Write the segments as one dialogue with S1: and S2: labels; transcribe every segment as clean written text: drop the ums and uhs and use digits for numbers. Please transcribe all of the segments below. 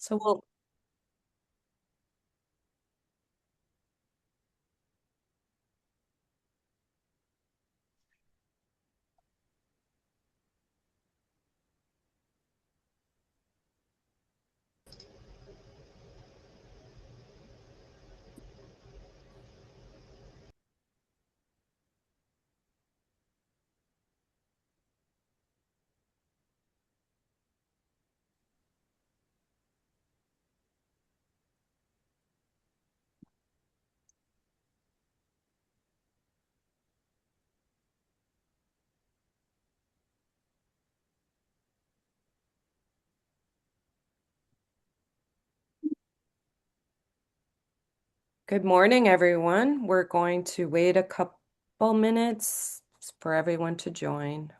S1: So we'll, good morning, everyone. We're going to wait a couple minutes for everyone to join.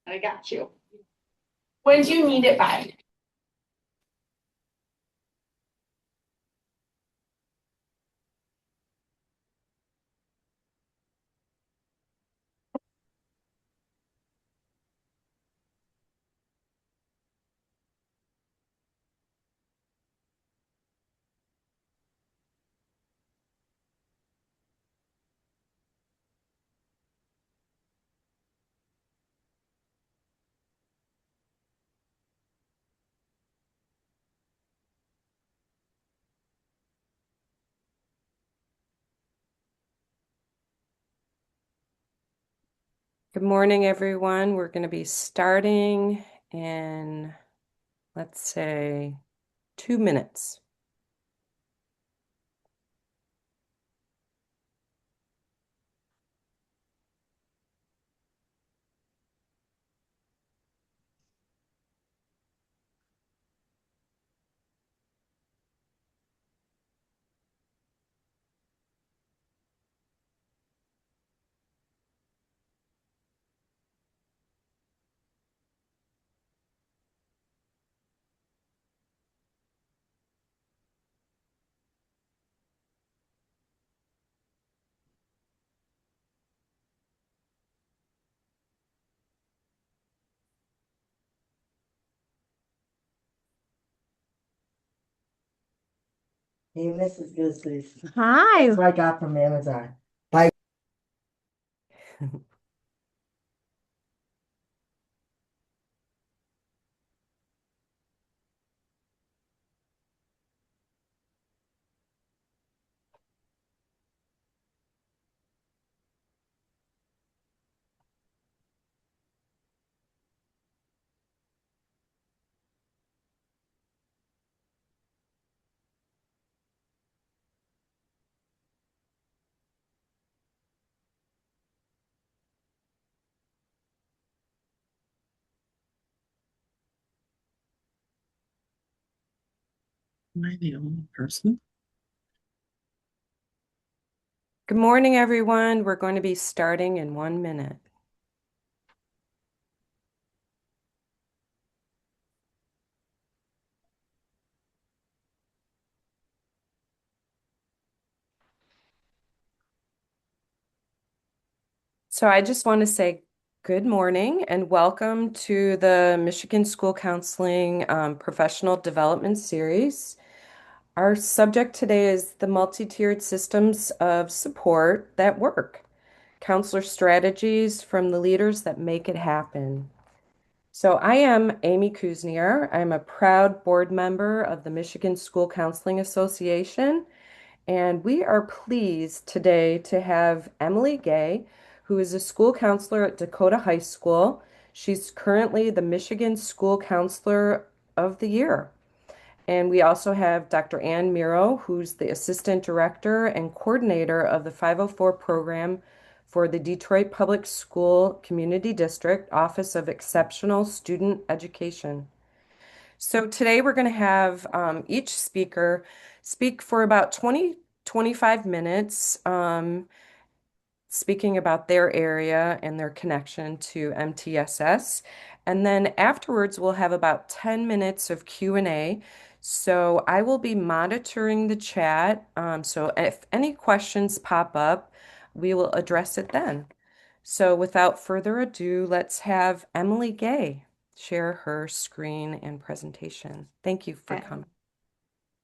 S2: I got you. When do you need it by?
S1: Good morning, everyone. We're going to be starting in, let's say, 2 minutes.
S3: Hey, Mrs. Goose's.
S2: Hi.
S3: That's what I got from Amazon. Bye.
S4: Am I the only person?
S1: Good morning, everyone. We're going to be starting in 1 minute. So I just want to say good morning and welcome to the Michigan School Counseling Professional Development Series. Our subject today is the multi-tiered systems of support that work, counselor strategies from the leaders that make it happen. So I am Amy Kuzniar. I'm a proud board member of the Michigan School Counseling Association, and we are pleased today to have Emily Gay, who is a school counselor at Dakota High School. She's currently the Michigan School Counselor of the Year. And we also have Dr. Ann Miro, who's the Assistant Director and Coordinator of the 504 program for the Detroit Public School Community District Office of Exceptional Student Education. So today we're going to have each speaker speak for about 25 minutes, speaking about their area and their connection to MTSS. And then afterwards, we'll have about 10 minutes of Q&A. So I will be monitoring the chat. So if any questions pop up, we will address it then. So without further ado, let's have Emily Gay share her screen and presentation. Thank you for
S5: Okay.
S1: coming.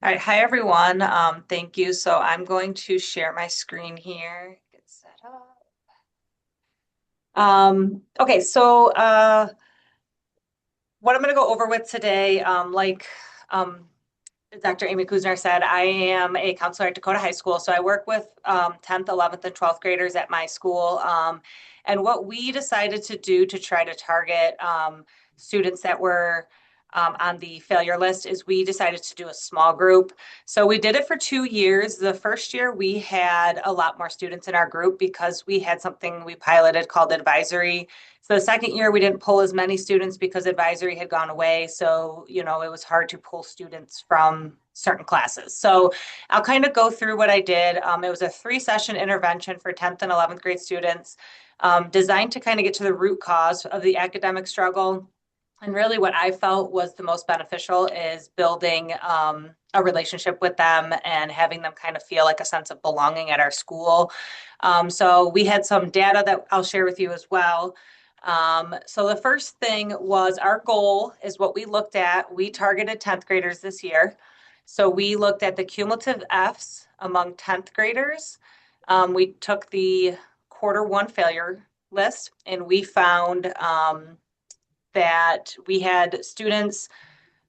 S5: All right, hi everyone. Thank you. So I'm going to share my screen here. Get set up. Okay, so what I'm going to go over with today, um, Dr. Amy Kuzner said, I am a counselor at Dakota High School. So I work with 10th, 11th, and 12th graders at my school. And what we decided to do to try to target students that were on the failure list is we decided to do a small group. So we did it for 2 years. The first year we had a lot more students in our group because we had something we piloted called advisory. So the second year we didn't pull as many students because advisory had gone away. So, it was hard to pull students from certain classes. So I'll kind of go through what I did. It was a 3-session intervention for 10th and 11th grade students, designed to kind of get to the root cause of the academic struggle. And really what I felt was the most beneficial is building a relationship with them and having them kind of feel like a sense of belonging at our school. So we had some data that I'll share with you as well. So the first thing was our goal is what we looked at. We targeted 10th graders this year. So we looked at the cumulative Fs among 10th graders. We took the Q1 failure list and we found that we had students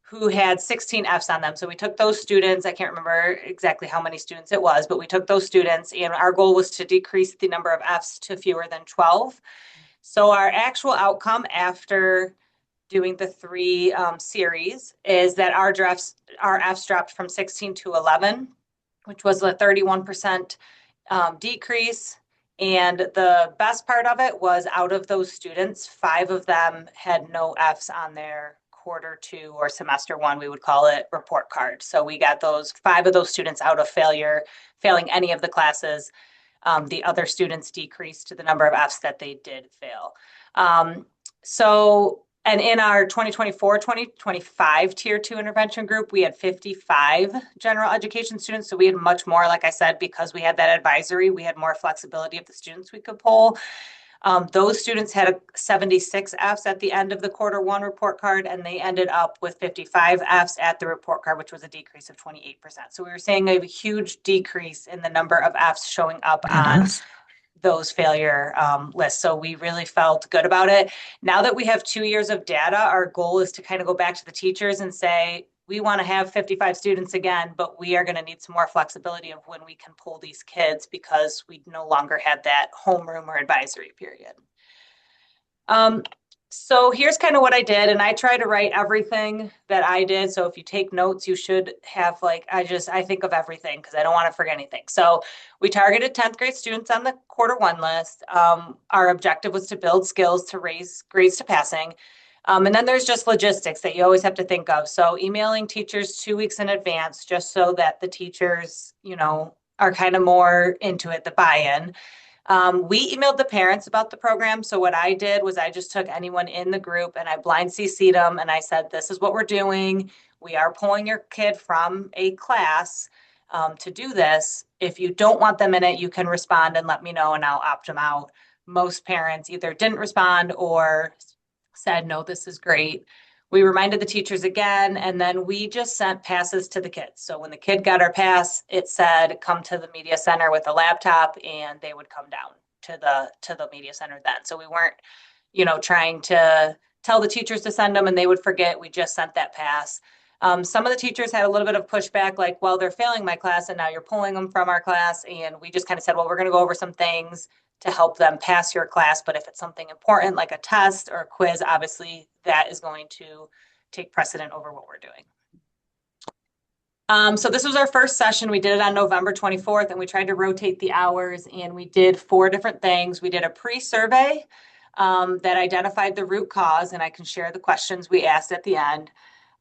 S5: who had 16 Fs on them. So we took those students, I can't remember exactly how many students it was, but we took those students and our goal was to decrease the number of Fs to fewer than 12. So our actual outcome after doing the 3 series is that our Fs dropped from 16 to 11, which was a 31% decrease. And the best part of it was out of those students, 5 of them had no Fs on their Q2 or semester 1, we would call it, report card. So we got those 5 of those students out of failing any of the classes. The other students decreased to the number of Fs that they did fail. And in our 2024-2025 Tier 2 intervention group, we had 55 general education students. So we had much more, like I said, because we had that advisory, we had more flexibility of the students we could pull. Those students had 76 Fs at the end of the Q1 report card, and they ended up with 55 Fs at the report card, which was a decrease of 28%. So we were seeing a huge decrease in the number of Fs showing up on those failure lists. So we really felt good about it. Now that we have 2 years of data, our goal is to kind of go back to the teachers and say, we want to have 55 students again, but we are going to need some more flexibility of when we can pull these kids because we no longer had that homeroom or advisory period. So here's kind of what I did, and I try to write everything that I did. So if you take notes, you should have I think of everything because I don't want to forget anything. So we targeted 10th grade students on the Q1 list. Our objective was to build skills to raise grades to passing. And then there's just logistics that you always have to think of. So emailing teachers 2 weeks in advance, just so that the teachers, are kind of more into it, the buy-in. We emailed the parents about the program. So what I did was I just took anyone in the group and I blind CC'd them and I said, this is what we're doing. We are pulling your kid from a class to do this. If you don't want them in it, you can respond and let me know and I'll opt them out. Most parents either didn't respond or said, no, this is great. We reminded the teachers again, and then we just sent passes to the kids. So when the kid got our pass, it said, come to the media center with a laptop, and they would come down to the media center then. So we weren't, trying to tell the teachers to send them and they would forget. We just sent that pass. Some of the teachers had a little bit of pushback, like, well, they're failing my class and now you're pulling them from our class. And we just kind of said, well, we're going to go over some things to help them pass your class. But if it's something important like a test or a quiz, obviously that is going to take precedent over what we're doing. So this was our first session. We did it on November 24th and we tried to rotate the hours and we did 4 different things. We did a pre-survey that identified the root cause, and I can share the questions we asked at the end.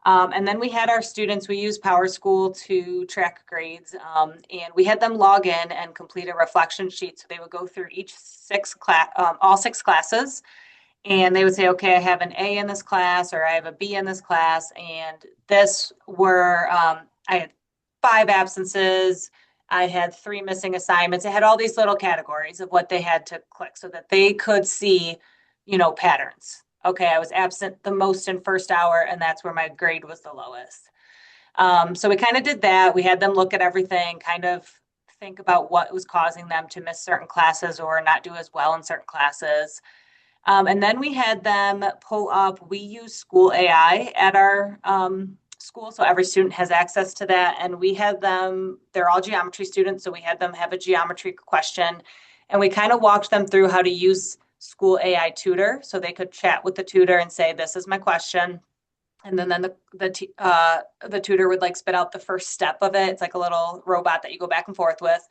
S5: And then we had our students, we used PowerSchool to track grades, and we had them log in and complete a reflection sheet. So they would go through all 6 classes And they would say, okay, I have an A in this class, or I have a B in this class. And this were, I had 5 absences. I had 3 missing assignments. It had all these little categories of what they had to click so that they could see, patterns. Okay, I was absent the most in first hour, and that's where my grade was the lowest. So we kind of did that. We had them look at everything, kind of think about what was causing them to miss certain classes or not do as well in certain classes. And then we had them pull up, we use school AI at our school. So every student has access to that. And we had them, they're all geometry students. So we had them have a geometry question. And we kind of walked them through how to use school AI tutor. So they could chat with the tutor and say, this is my question. And then the tutor would like spit out the first step of it. It's like a little robot that you go back and forth with.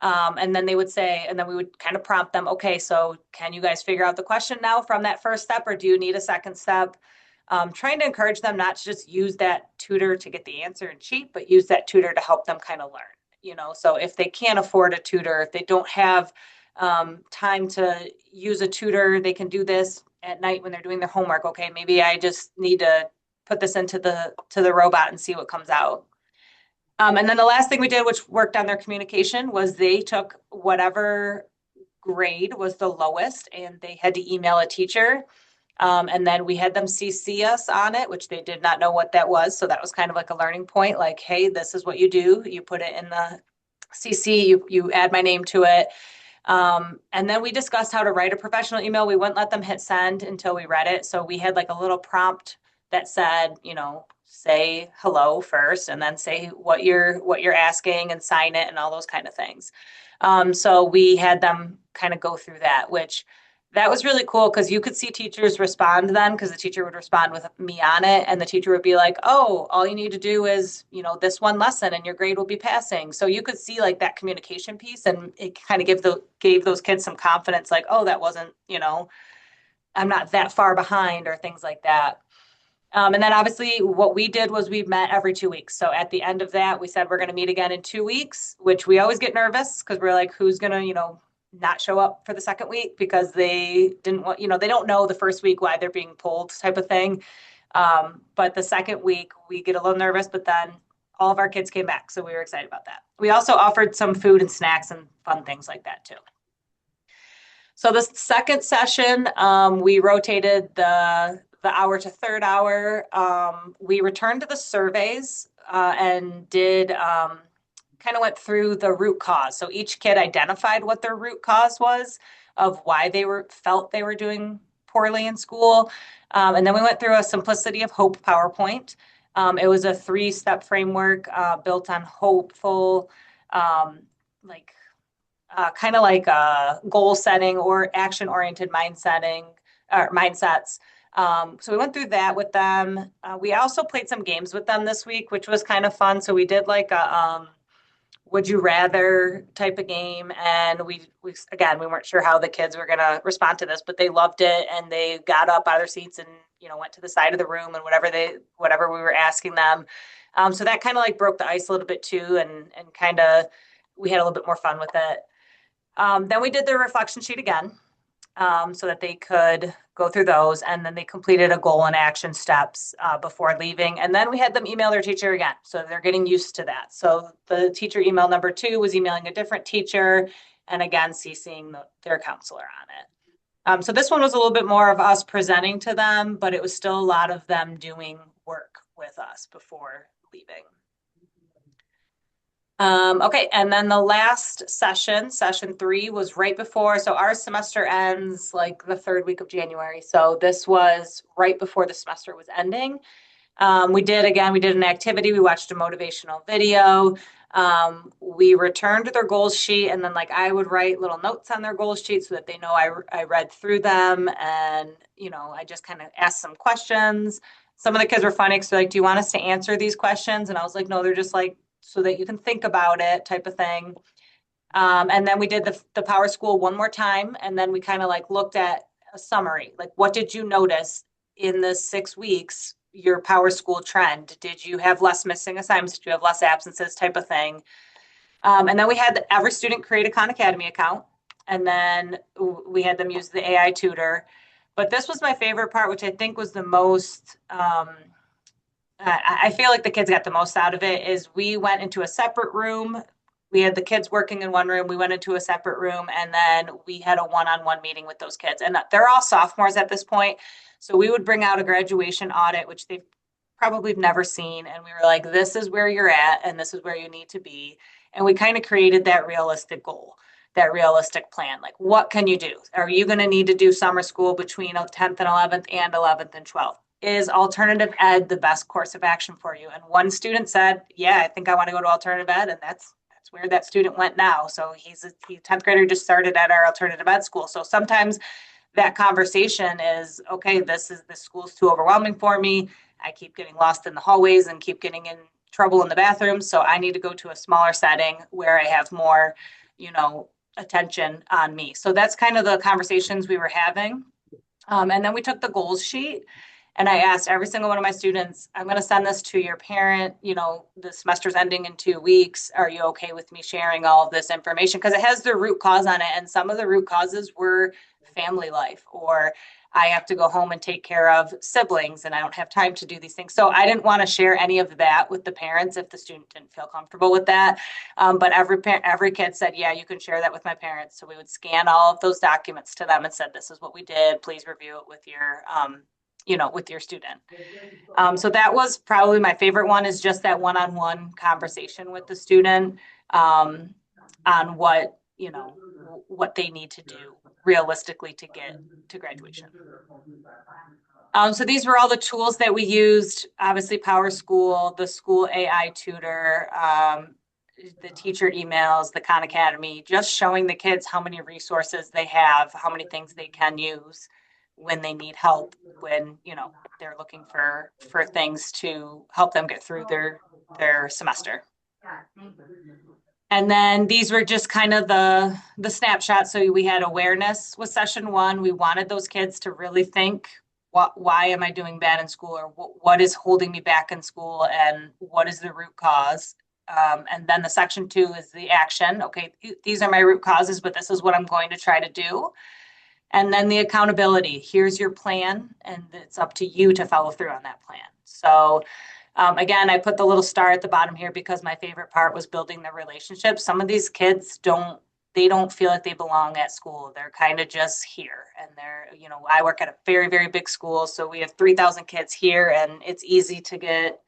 S5: And then they would say, and then we would kind of prompt them, okay, so can you guys figure out the question now from that first step, or do you need a second step? Trying to encourage them not to just use that tutor to get the answer and cheat, but use that tutor to help them kind of learn. So if they can't afford a tutor, if they don't have time to use a tutor, they can do this at night when they're doing their homework. Okay, maybe I just need to put this into the robot and see what comes out. And then the last thing we did, which worked on their communication, was they took whatever grade was the lowest and they had to email a teacher. And then we had them CC us on it, which they did not know what that was. So that was kind of like a learning point, like, hey, this is what you do. You put it in the CC, you add my name to it. And then we discussed how to write a professional email. We wouldn't let them hit send until we read it. So we had like a little prompt that said, say hello first and then say what you're asking and sign it and all those kind of things. So we had them kind of go through that, which that was really cool because you could see teachers respond then because the teacher would respond with me on it and the teacher would be like, oh, all you need to do is, this one lesson and your grade will be passing. So you could see like that communication piece and it kind of gave those kids some confidence like, oh, that wasn't, I'm not that far behind or things like that. And then obviously what we did was we met every 2 weeks. So at the end of that, we said we're going to meet again in 2 weeks, which we always get nervous because we're like, who's going to, not show up for the second week because they didn't want, they don't know the first week why they're being pulled type of thing. But the second week we get a little nervous, but then all of our kids came back. So we were excited about that. We also offered some food and snacks and fun things like that too. So the second session, we rotated the hour to third hour. We returned to the surveys and did kind of went through the root cause. So each kid identified what their root cause was of why they felt they were doing poorly in school. And then we went through a Simplicity of Hope PowerPoint. It was a 3-step framework built on hopeful, like kind of like goal setting or action oriented mindsets. So we went through that with them. We also played some games with them this week, which was kind of fun. So we did like a would you rather type of game, and we again we weren't sure how the kids were gonna respond to this, but they loved it and they got up out of their seats and went to the side of the room and whatever we were asking them. So that kind of like broke the ice a little bit too, and kind of we had a little bit more fun with it. Then we did the reflection sheet again so that they could go through those. And then they completed a goal and action steps before leaving. And then we had them email their teacher again. So they're getting used to that. So the teacher email number 2 was emailing a different teacher and again, CCing their counselor on it. So this one was a little bit more of us presenting to them, but it was still a lot of them doing work with us before leaving. Okay, and then the last session 3, was right before. So our semester ends like the 3rd week of January. So this was right before the semester was ending. We did an activity. We watched a motivational video. We returned to their goals sheet, and then like I would write little notes on their goals sheet so that they know I read through them, and I just kind of asked some questions. Some of the kids were funny because they're like, "Do you want us to answer these questions?" And I was like, "No, they're just like so that you can think about it," type of thing. And then we did the Power School one more time, and then we kind of like looked at a summary, like what did you notice in the 6 weeks? Your Power School trend? Did you have less missing assignments? Did you have less absences type of thing? And then we had every student create a Khan Academy account. And then we had them use the AI tutor. But this was my favorite part, which I think was the most, I feel like the kids got the most out of it, is we went into a separate room. We had the kids working in one room. We went into a separate room, and then we had a one-on-one meeting with those kids. And they're all sophomores at this point. So we would bring out a graduation audit, which they've probably never seen. And we were like, this is where you're at, and this is where you need to be. And we kind of created that realistic goal, that realistic plan. Like, what can you do? Are you going to need to do summer school between 10th and 11th and 11th and 12th? Is alternative ed the best course of action for you? And one student said, yeah, I think I want to go to alternative ed. And that's where that student went now. So he's a 10th grader, just started at our alternative ed school. So sometimes that conversation is, okay, this school's too overwhelming for me. I keep getting lost in the hallways and keep getting in trouble in the bathroom. So I need to go to a smaller setting where I have more, attention on me. So that's kind of the conversations we were having. And then we took the goals sheet and I asked every single one of my students, I'm going to send this to your parent. The semester's ending in 2 weeks. Are you okay with me sharing all of this information? Because it has the root cause on it. And some of the root causes were family life, or I have to go home and take care of siblings and I don't have time to do these things. So I didn't want to share any of that with the parents if the student didn't feel comfortable with that. But every kid said, yeah, you can share that with my parents. So we would scan all of those documents to them and said, this is what we did. Please review it with your student. So that was probably my favorite one, is just that one-on-one conversation with the student on what they need to do realistically to get to graduation. So these were all the tools that we used. Obviously, Power School, the school AI tutor, the teacher emails, the Khan Academy, just showing the kids how many resources they have, how many things they can use when they need help, when they're looking for things to help them get through their semester. And then these were just kind of the snapshots. So we had awareness with session 1. We wanted those kids to really think, why am I doing bad in school, or what is holding me back in school, and what is the root cause? And then the section 2 is the action. Okay, these are my root causes, but this is what I'm going to try to do. And then the accountability. Here's your plan, and it's up to you to follow through on that plan. So again, I put the little star at the bottom here because my favorite part was building the relationship. Some of these kids don't feel like they belong at school. They're kind of just here. And I work at a very, very big school. So we have 3,000 kids here, and it's easy to get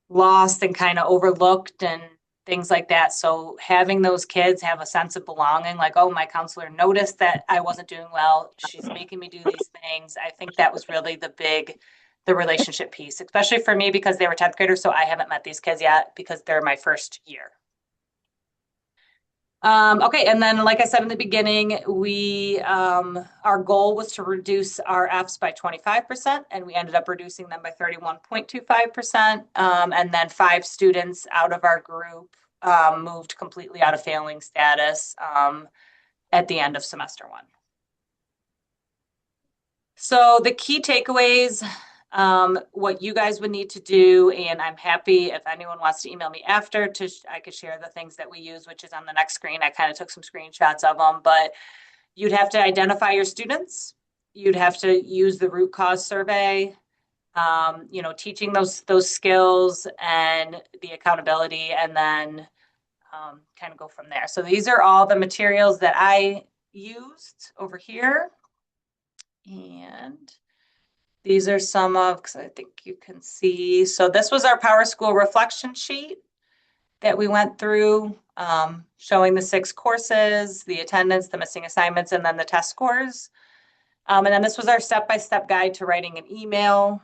S5: lost and kind of overlooked and things like that. So having those kids have a sense of belonging, like, oh, my counselor noticed that I wasn't doing well. She's making me do these things. I think that was really the relationship piece, especially for me because they were 10th graders. So I haven't met these kids yet because they're my first year. Okay, and then like I said in the beginning, our goal was to reduce our Fs by 25%, and we ended up reducing them by 31.25%. And then 5 students out of our group moved completely out of failing status at the end of semester 1. So the key takeaways, what you guys would need to do, and I'm happy if anyone wants to email me after I could share the things that we use, which is on the next screen. I kind of took some screenshots of them, but you'd have to identify your students. You'd have to use the root cause survey, teaching those skills and the accountability, and then kind of go from there. So these are all the materials that I used over here. And these are some of, because I think you can see. So this was our Power School reflection sheet that we went through, showing the 6 courses, the attendance, the missing assignments, and then the test scores. And then this was our step-by-step guide to writing an email.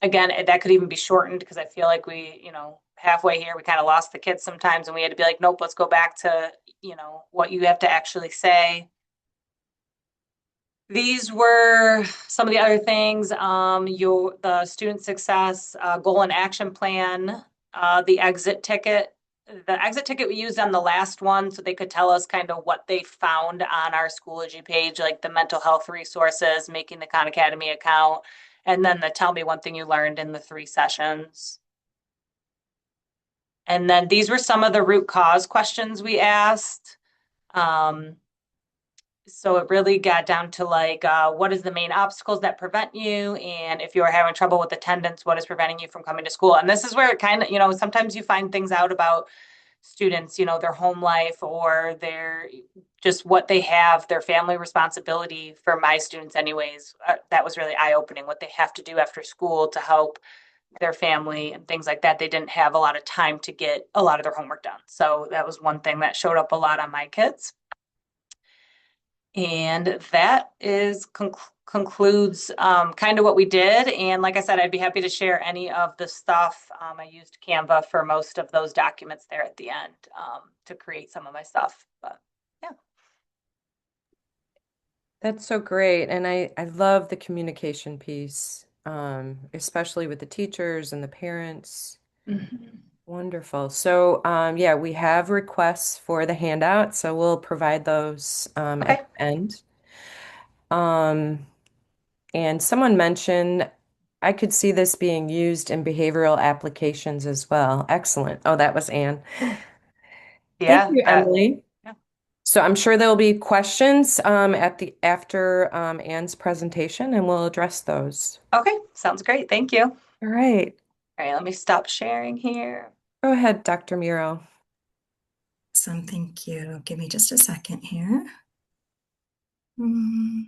S5: Again, that could even be shortened because I feel like we, halfway here, we kind of lost the kids sometimes and we had to be like, nope, let's go back to, what you have to actually say. These were some of the other things, the student success goal and action plan, the exit ticket. The exit ticket we used on the last one, so they could tell us kind of what they found on our Schoology page, like the mental health resources, making the Khan Academy account, and then the tell me one thing you learned in the 3 sessions. And then these were some of the root cause questions we asked. so it really got down to like, what is the main obstacles that prevent you? And if you're having trouble with attendance, what is preventing you from coming to school? And this is where it kind of, sometimes you find things out about students, their home life or their just what they have, their family responsibility. For my students, anyways, that was really eye opening what they have to do after school to help their family and things like that. They didn't have a lot of time to get a lot of their homework done. So that was one thing that showed up a lot on my kids. And that is concludes kind of what we did. And like I said, I'd be happy to share any of the stuff. I used Canva for most of those documents there at the end to create some of my stuff. But yeah.
S1: That's so great. And I love the communication piece, especially with the teachers and the parents. Wonderful. So, yeah, we have requests for the handout, so we'll provide those at
S5: Okay.
S1: the end. Um, and someone mentioned I could see this being used in behavioral applications as well. Excellent. Oh, that was Anne. Thank
S5: Yeah.
S1: you,
S5: That.
S1: Emily.
S5: Yeah.
S1: So I'm sure there'll be questions at the after Anne's presentation, and we'll address those.
S5: Okay. Sounds great. Thank you.
S1: All right.
S5: All right. Let me stop sharing here.
S1: Go ahead, Dr. Miro.
S6: Awesome, thank you. Give me just a second here. Mm.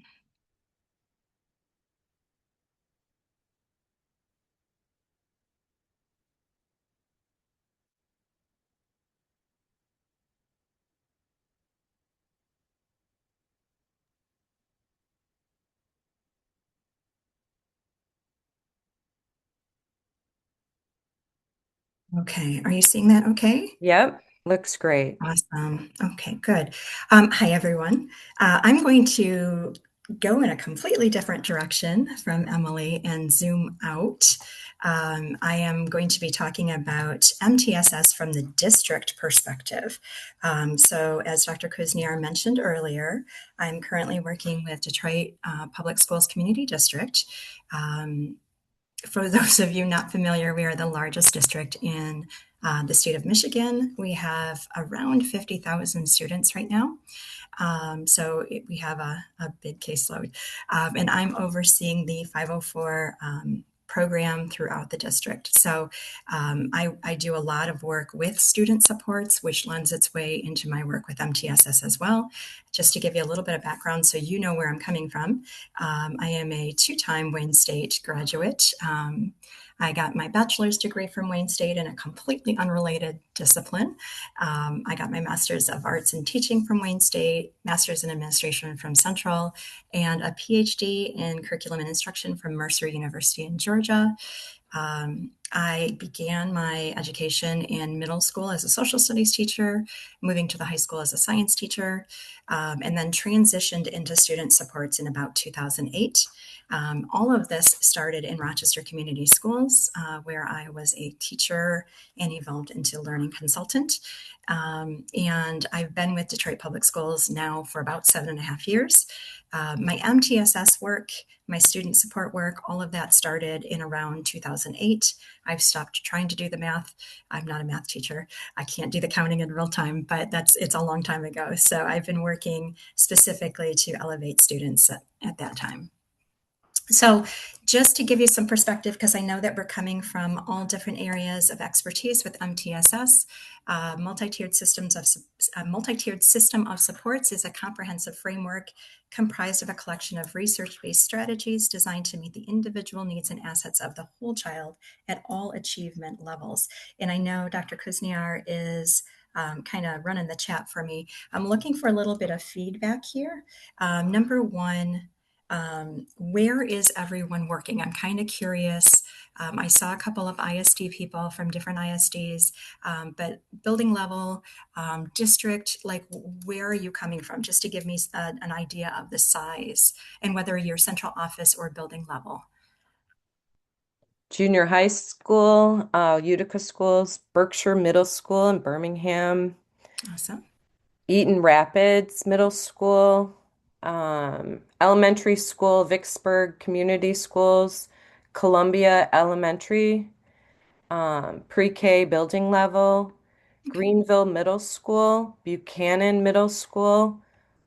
S6: Okay, are you seeing that okay?
S1: Yep, looks great.
S6: Awesome. Okay, good. Hi, everyone. I'm going to go in a completely different direction from Emily and zoom out. I am going to be talking about MTSS from the district perspective. So, as Dr. Kuzniar mentioned earlier, I'm currently working with Detroit Public Schools Community District. For those of you not familiar, we are the largest district in the state of Michigan. We have around 50,000 students right now. We have a big caseload. And I'm overseeing the 504 program throughout the district. So I do a lot of work with student supports, which lends its way into my work with MTSS as well. Just to give you a little bit of background so you know where I'm coming from, I am a two-time Wayne State graduate. I got my bachelor's degree from Wayne State in a completely unrelated discipline. I got my master's of arts in teaching from Wayne State, master's in administration from Central, and a PhD in curriculum and instruction from Mercer University in Georgia. I began my education in middle school as a social studies teacher, moving to the high school as a science teacher, and then transitioned into student supports in about 2008. All of this started in Rochester Community Schools, where I was a teacher and evolved into learning consultant. And I've been with Detroit Public Schools now for about 7.5 years. My MTSS work, my student support work, all of that started in around 2008. I've stopped trying to do the math. I'm not a math teacher. I can't do the counting in real time, but it's a long time ago. So I've been working specifically to elevate students at that time. So just to give you some perspective, because I know that we're coming from all different areas of expertise with MTSS, multi-tiered system of supports is a comprehensive framework comprised of a collection of research-based strategies designed to meet the individual needs and assets of the whole child at all achievement levels. And I know Dr. Kuzniar is kind of running the chat for me. I'm looking for a little bit of feedback here. Number one, where is everyone working? I'm kind of curious. I saw a couple of ISD people from different ISDs, but building level, district, like where are you coming from? Just to give me an idea of the size and whether you're central office or building level.
S1: Junior high school, Utica schools, Berkshire Middle School in Birmingham,
S6: Awesome.
S1: Eaton Rapids Middle School, elementary school, Vicksburg Community Schools, Columbia Elementary, pre-K building level,
S6: Okay.
S1: Greenville Middle School, Buchanan Middle School,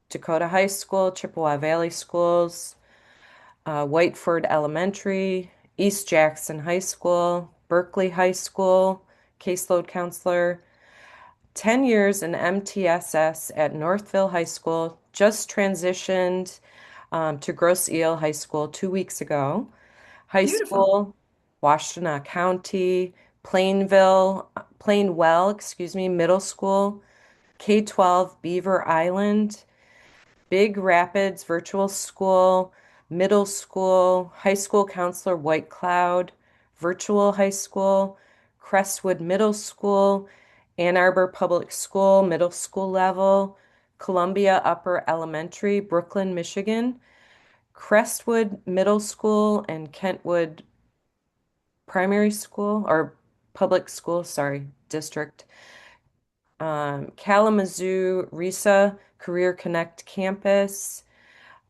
S1: Dakota High School, Chippewa Valley Schools, Whiteford Elementary, East Jackson High School, Berkeley High School, caseload counselor, 10 years in MTSS at Northville High School, just transitioned to Grosse Ile High School 2 weeks ago. High
S6: Beautiful.
S1: school, Washtenaw County, Plainwell, excuse me, middle school, K-12, Beaver Island, Big Rapids Virtual School, middle school, high school counselor, White Cloud, virtual high school, Crestwood Middle School, Ann Arbor Public School, middle school level, Columbia Upper Elementary, Brooklyn, Michigan, Crestwood Middle School, and Kentwood Primary School or Public School, sorry, District. Kalamazoo RISA Career Connect Campus,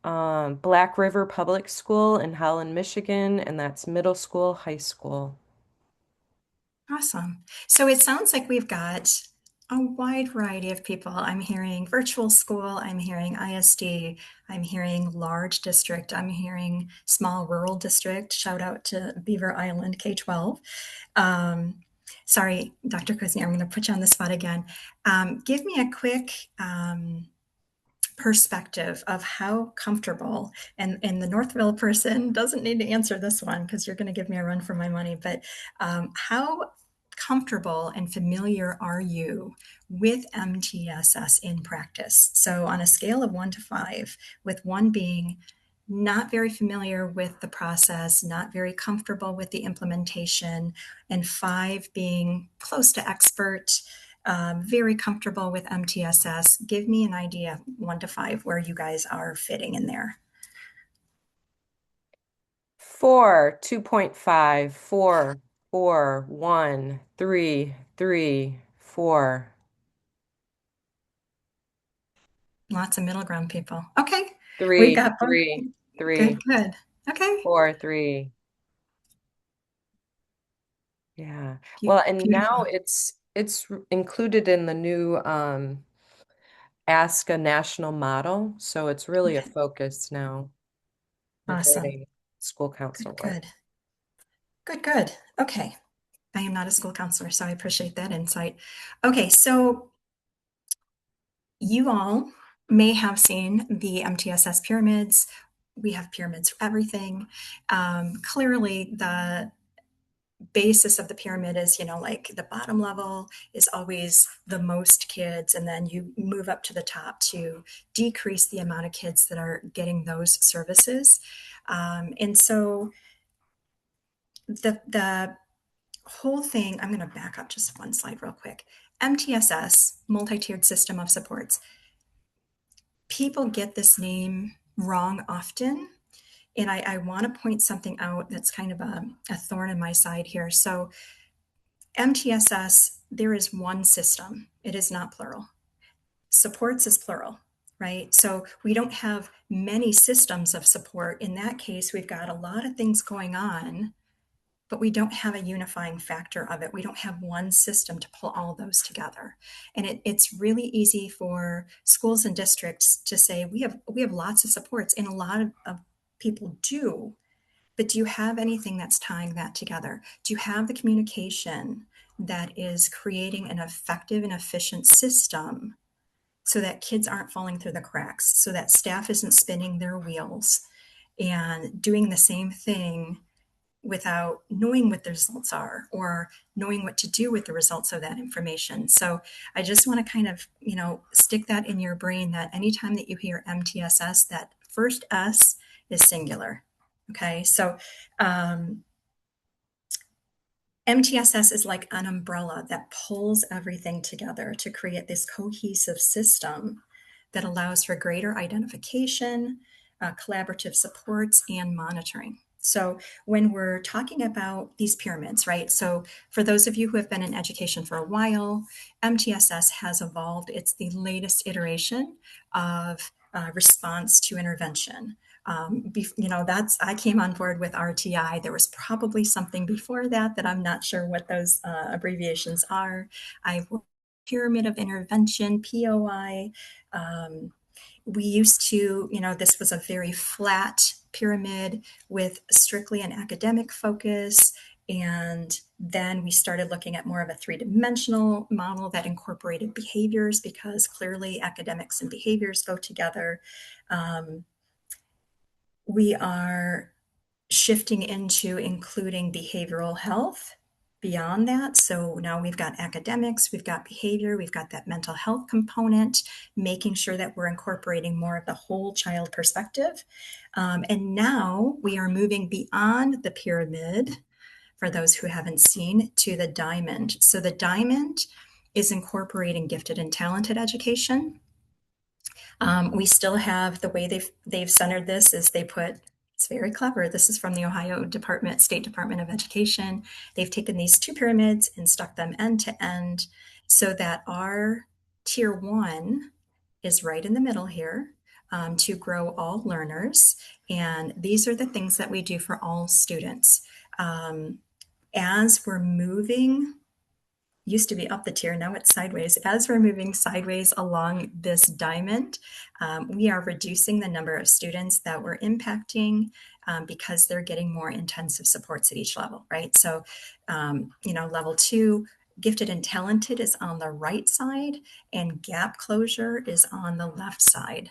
S1: Black River Public School in Holland, Michigan, and that's middle school, high school.
S6: Awesome. So it sounds like we've got a wide variety of people. I'm hearing virtual school, I'm hearing ISD, I'm hearing large district, I'm hearing small rural district. Shout out to Beaver Island K-12. Um, Sorry, Dr. Kuzney, I'm going to put you on the spot again. Give me a quick perspective of how comfortable, and the Northville person doesn't need to answer this one because you're going to give me a run for my money, but how comfortable and familiar are you with MTSS in practice? So on a scale of 1 to 5, with 1 being not very familiar with the process, not very comfortable with the implementation, and 5 being close to expert, very comfortable with MTSS. Give me an idea, 1 to 5, where you guys are fitting in there.
S1: 4, 2.5, 4, 4, 1, 3, 3, 4.
S6: Lots of middle ground people. Okay, we've
S1: 3,
S6: got both.
S1: 3,
S6: Good,
S1: 3,
S6: good. Okay,
S1: 4, 3. Yeah. Well, and now
S6: beautiful.
S1: it's included in the new Ask a National model, so it's really a
S6: Okay,
S1: focus now
S6: awesome.
S1: regarding school
S6: Good,
S1: counselor work.
S6: good. Good, good. Okay. I am not a school counselor, so I appreciate that insight. Okay, so you all may have seen the MTSS pyramids. We have pyramids for everything. Clearly, the basis of the pyramid is, like the bottom level is always the most kids, and then you move up to the top to decrease the amount of kids that are getting those services. And so the whole thing, I'm going to back up just 1 slide real quick. MTSS, multi-tiered system of supports. People get this name wrong often. And I want to point something out that's kind of a thorn in my side here. So MTSS, there is one system. It is not plural. Supports is plural, right? So we don't have many systems of support. In that case, we've got a lot of things going on, but we don't have a unifying factor of it. We don't have one system to pull all those together. And it's really easy for schools and districts to say, we have lots of supports, and a lot of people do, but do you have anything that's tying that together? Do you have the communication that is creating an effective and efficient system so that kids aren't falling through the cracks, so that staff isn't spinning their wheels and doing the same thing without knowing what the results are or knowing what to do with the results of that information? So I just want to kind of, stick that in your brain, that anytime that you hear MTSS, that first S is singular. Okay, so MTSS is like an umbrella that pulls everything together to create this cohesive system that allows for greater identification, collaborative supports, and monitoring. So when we're talking about these pyramids, right? So for those of you who have been in education for a while, MTSS has evolved. It's the latest iteration of response to intervention. That's, I came on board with RTI. There was probably something before that I'm not sure what those abbreviations are. I worked Pyramid of Intervention, POI. We used to, this was a very flat pyramid with strictly an academic focus. And then we started looking at more of a three-dimensional model that incorporated behaviors, because clearly academics and behaviors go together. We are shifting into including behavioral health beyond that. So now we've got academics, we've got behavior, we've got that mental health component, making sure that we're incorporating more of the whole child perspective. And now we are moving beyond the pyramid, for those who haven't seen, to the diamond. So the diamond is incorporating gifted and talented education. We still have the way they've centered this is they put, it's very clever. This is from the Ohio State Department of Education. They've taken these two pyramids and stuck them end to end so that our tier one is right in the middle here, to grow all learners. And these are the things that we do for all students. As we're moving, used to be up the tier, now it's sideways. As we're moving sideways along this diamond, we are reducing the number of students that we're impacting, because they're getting more intensive supports at each level, right? So, level 2, gifted and talented is on the right side, and gap closure is on the left side.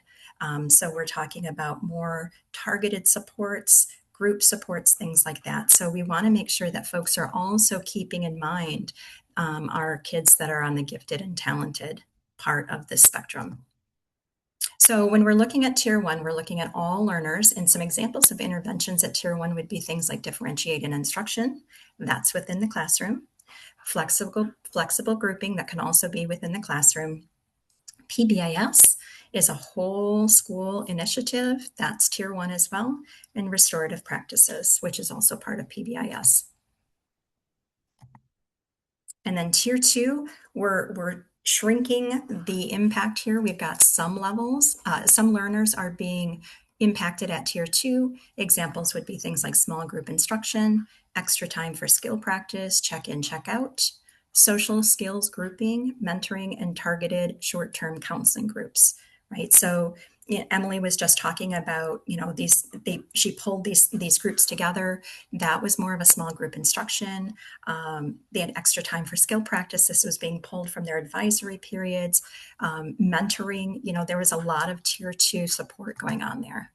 S6: So we're talking about more targeted supports, group supports, things like that. So we want to make sure that folks are also keeping in mind our kids that are on the gifted and talented part of the spectrum. So when we're looking at tier one, we're looking at all learners, and some examples of interventions at tier one would be things like differentiated instruction. That's within the classroom. Flexible grouping, that can also be within the classroom. PBIS is a whole school initiative. That's tier one as well. And restorative practices, which is also part of PBIS. And then tier two, we're shrinking the impact here. We've got some levels, some learners are being impacted at tier two. Examples would be things like small group instruction, extra time for skill practice, check-in, check-out, social skills grouping, mentoring, and targeted short-term counseling groups, right? So Emily was just talking about, she pulled these groups together. That was more of a small group instruction. They had extra time for skill practice. This was being pulled from their advisory periods. Mentoring, there was a lot of tier two support going on there.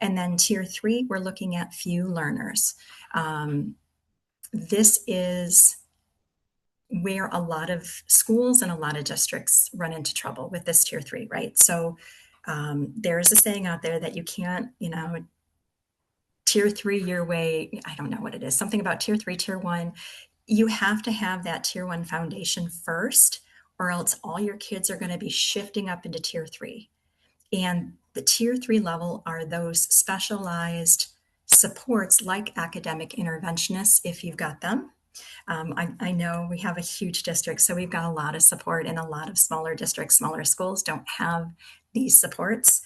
S6: And then tier three, we're looking at few learners. This is where a lot of schools and a lot of districts run into trouble with this tier three, right? So there's a saying out there that you can't, tier three your way. I don't know what it is, something about tier three, tier one. You have to have that tier one foundation first, or else all your kids are going to be shifting up into tier three. And the tier three level are those specialized supports like academic interventionists, if you've got them. I know we have a huge district, so we've got a lot of support, and a lot of smaller districts, smaller schools don't have these supports.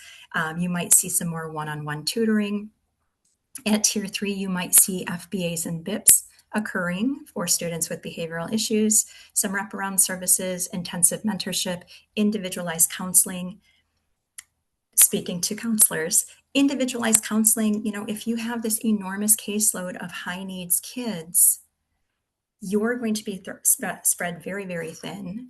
S6: You might see some more one-on-one tutoring. At tier three, you might see FBAs and BIPs occurring for students with behavioral issues, some wraparound services, intensive mentorship, individualized counseling. Speaking to counselors, individualized counseling, if you have this enormous caseload of high needs kids, you're going to be spread very, very thin.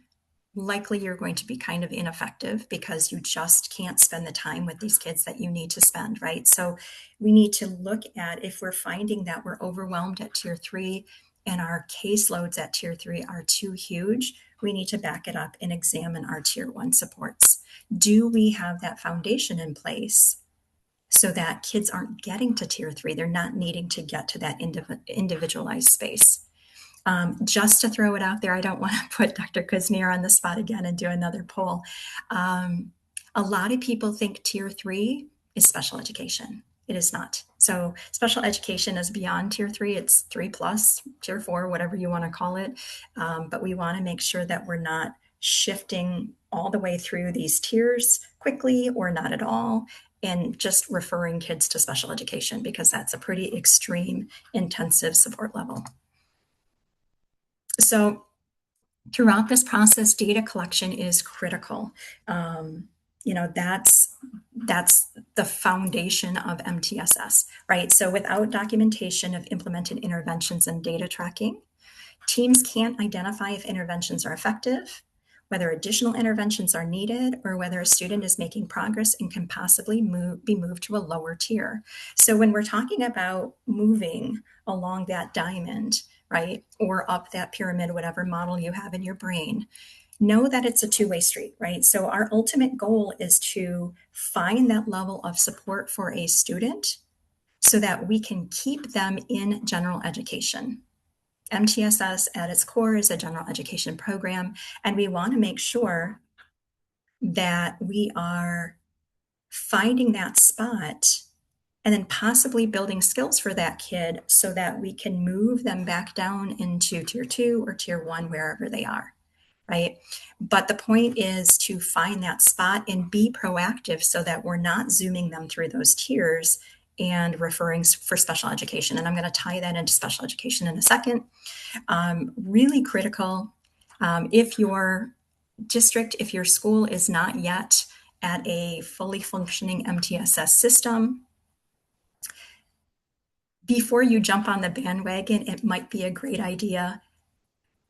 S6: Likely you're going to be kind of ineffective because you just can't spend the time with these kids that you need to spend, right? So we need to look at, if we're finding that we're overwhelmed at tier three and our caseloads at tier three are too huge, we need to back it up and examine our tier one supports. Do we have that foundation in place so that kids aren't getting to tier three? They're not needing to get to that individualized space. Just to throw it out there, I don't want to put Dr. Kuznier on the spot again and do another poll. A lot of people think tier three is special education. It is not. So special education is beyond tier three. It's 3+, tier 4, whatever you want to call it. But we want to make sure that we're not shifting all the way through these tiers quickly or not at all, and just referring kids to special education, because that's a pretty extreme, intensive support level. So throughout this process, data collection is critical. That's that's the foundation of MTSS, right? So without documentation of implemented interventions and data tracking, teams can't identify if interventions are effective, whether additional interventions are needed, or whether a student is making progress and can possibly be moved to a lower tier. So when we're talking about moving along that diamond, right, or up that pyramid, whatever model you have in your brain, know that it's a two-way street, right? So our ultimate goal is to find that level of support for a student so that we can keep them in general education. MTSS at its core is a general education program, and we want to make sure that we are finding that spot and then possibly building skills for that kid so that we can move them back down into tier 2 or tier 1, wherever they are, right? But the point is to find that spot and be proactive so that we're not zooming them through those tiers and referring for special education. And I'm going to tie that into special education in a second. Really critical. If your district, if your school is not yet at a fully functioning MTSS system, before you jump on the bandwagon, it might be a great idea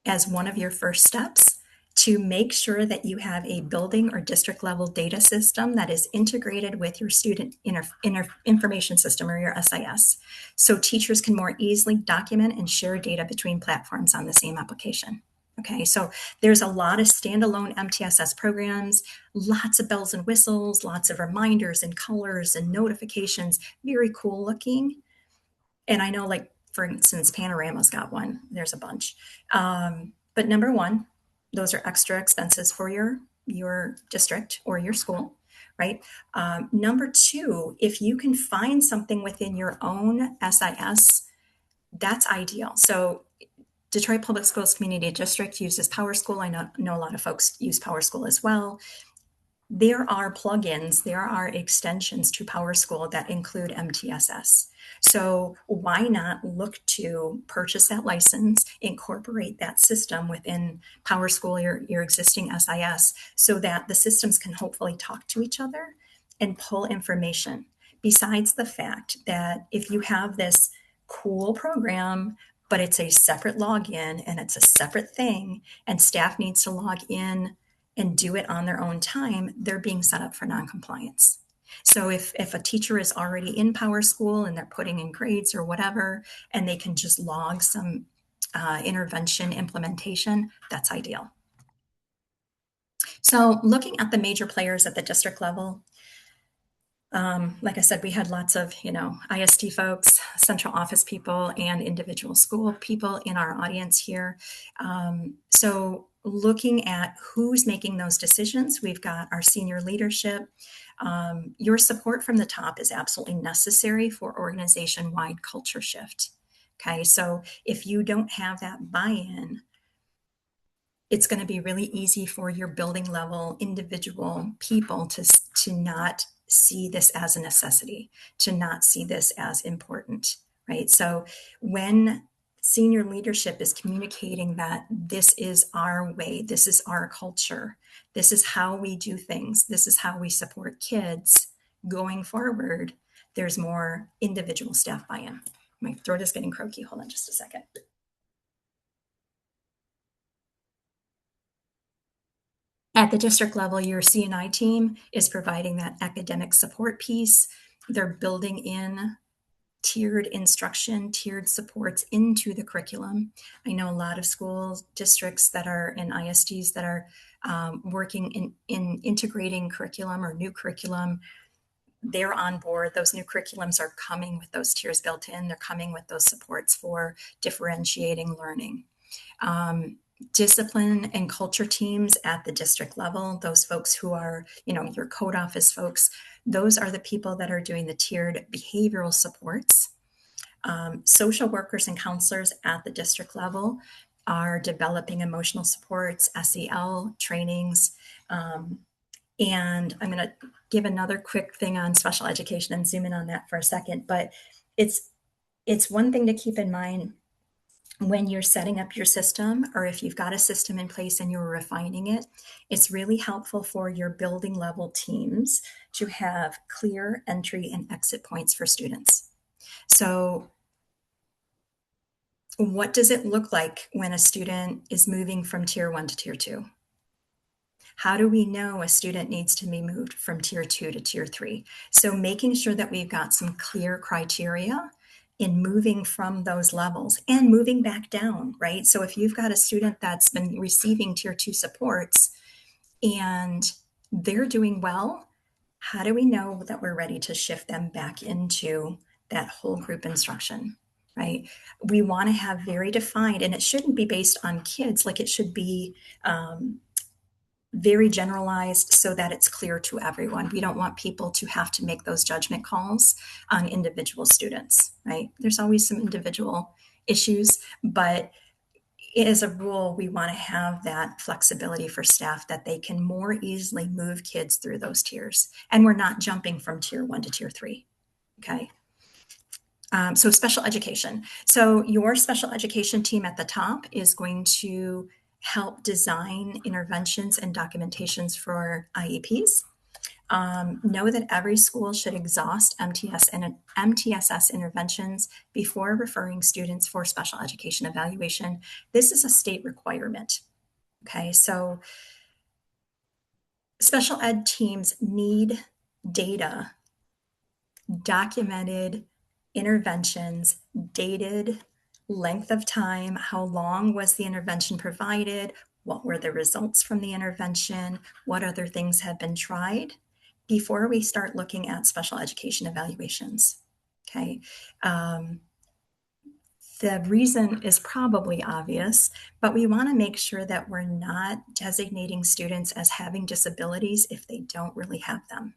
S6: as one of your first steps to make sure that you have a building or district level data system that is integrated with your student information system, or your SIS, so teachers can more easily document and share data between platforms on the same application. Okay, so there's a lot of standalone MTSS programs, lots of bells and whistles, lots of reminders and colors and notifications, very cool looking. And I know, like, for instance, Panorama's got one. There's a bunch. But number one, those are extra expenses for your district or your school, right? Number two, if you can find something within your own SIS, that's ideal. So Detroit Public Schools Community District uses PowerSchool. I know a lot of folks use PowerSchool as well. There are plugins, there are extensions to PowerSchool that include MTSS. So why not look to purchase that license, incorporate that system within PowerSchool, your existing SIS, so that the systems can hopefully talk to each other and pull information. Besides the fact that if you have this cool program, but it's a separate login and it's a separate thing, and staff needs to log in and do it on their own time, they're being set up for noncompliance. So if a teacher is already in PowerSchool and they're putting in grades or whatever, and they can just log some intervention implementation, that's ideal. So looking at the major players at the district level, like I said, we had lots of, ISD folks, central office people, and individual school people in our audience here. So looking at who's making those decisions, we've got our senior leadership. Your support from the top is absolutely necessary for organization-wide culture shift. Okay, so if you don't have that buy-in, it's going to be really easy for your building level individual people to not see this as a necessity, to not see this as important, right? So when senior leadership is communicating that this is our way, this is our culture, this is how we do things, this is how we support kids going forward, there's more individual staff buy-in. My throat is getting croaky. Hold on just a second. At the district level, your C&I team is providing that academic support piece. They're building in tiered instruction, tiered supports into the curriculum. I know a lot of schools, districts that are in ISDs that are working in integrating curriculum or new curriculum. They're on board. Those new curriculums are coming with those tiers built in. They're coming with those supports for differentiating learning. Discipline and culture teams at the district level, those folks who are, your code office folks, those are the people that are doing the tiered behavioral supports. Social workers and counselors at the district level are developing emotional supports, SEL trainings. And I'm going to give another quick thing on special education and zoom in on that for a second. But it's one thing to keep in mind when you're setting up your system, or if you've got a system in place and you're refining it, it's really helpful for your building level teams to have clear entry and exit points for students. So what does it look like when a student is moving from tier 1 to tier 2? How do we know a student needs to be moved from tier 2 to tier 3? So making sure that we've got some clear criteria in moving from those levels and moving back down, right? So if you've got a student that's been receiving tier 2 supports and they're doing well, how do we know that we're ready to shift them back into that whole group instruction, right? We want to have very defined, and it shouldn't be based on kids, like it should be very generalized so that it's clear to everyone. We don't want people to have to make those judgment calls on individual students, right? There's always some individual issues, but as a rule, we want to have that flexibility for staff that they can more easily move kids through those tiers. And we're not jumping from tier 1 to tier 3, okay? So special education. So your special education team at the top is going to help design interventions and documentations for IEPs. Know that every school should exhaust MTSS interventions before referring students for special education evaluation. This is a state requirement. Okay, so special ed teams need data, documented interventions, dated, length of time, how long was the intervention provided, what were the results from the intervention, what other things have been tried before we start looking at special education evaluations. Okay. The reason is probably obvious, but we want to make sure that we're not designating students as having disabilities if they don't really have them.